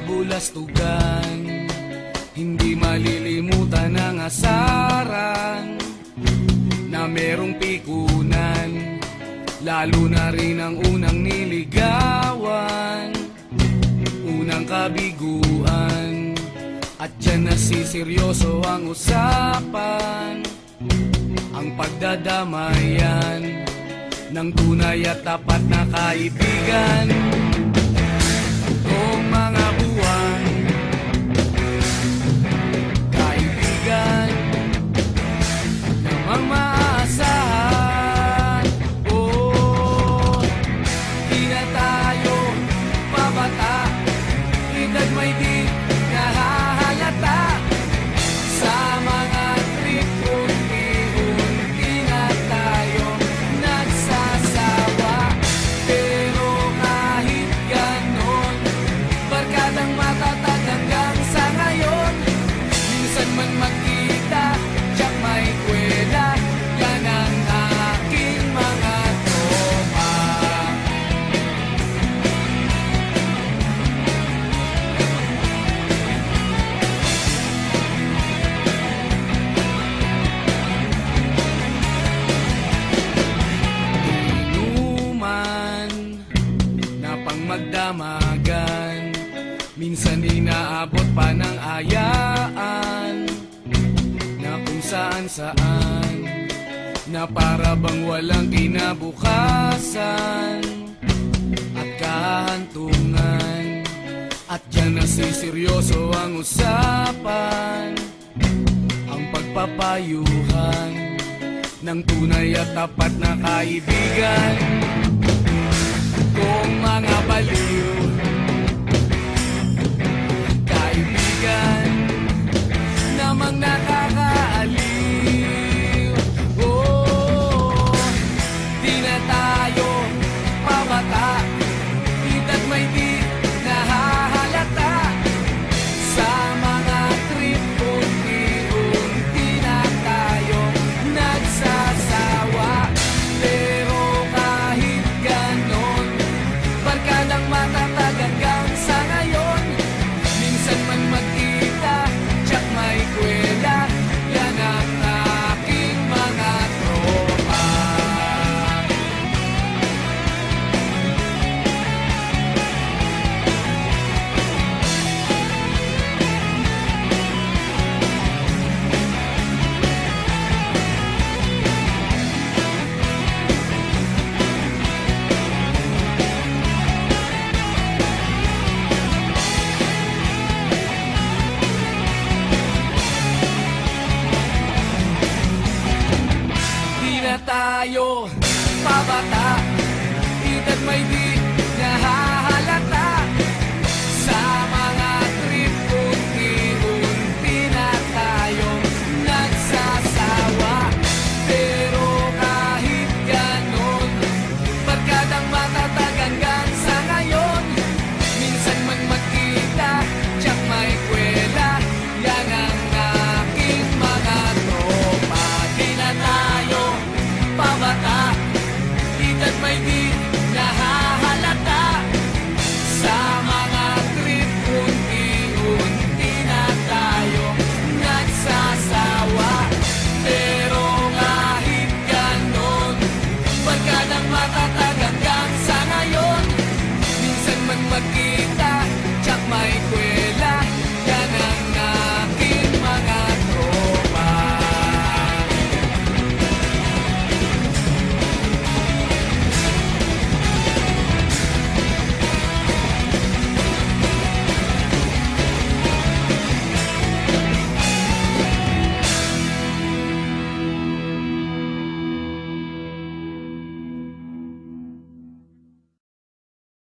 kabulastugan, hindi malilimutan ang asaran na merong pikunan, lalo na rin ang unang niligawan, unang kabiguan. At dyan nasiseryoso ang usapan, ang pagdadamayan ng tunay at tapat na kaibigan. Tatlong mga buwan, kaibigan namang maaasahan. Oh, di na tayo pabata, edad may di nahahalata. Sa mga trip unti-unti na tayo nagsasawa. Pero kahit ganon, barkadang matatag hanggang sa ngayon. Minsan man magkita, tiyak may kwela, yan ang aking mga tropa. Inuman na pang magdamagan, minsan inaabot pa ng ayaan, na kung saan-saan, na para bang walang kinabukasan at kahantungan. At dyan nasiseryoso ang usapan, ang pagpapayuhan ng tunay at tapat na kaibigan. Kung mga baliw, kaibigan namang nakakaaliw. Oh, di na tayo pabata, edad may di nahahalata. Sa mga trip unti-unti na tayo nagsasawa. Pero kahit ganon, barkadang matatag hanggang sa ngayon. Minsan man magkita, tiyak may kwela, yan ang aking mga tropa. Di na tayo pabata, edad may di nahahalata. Sa mga trip unti-unti na tayo nagsasawa. Pero kahit ganon, barkadang matatag hanggang sa ngayon. Minsan man magkita, tiyak may kwela, yan ang aking mga tropa. Di na tayo pabata, edad may di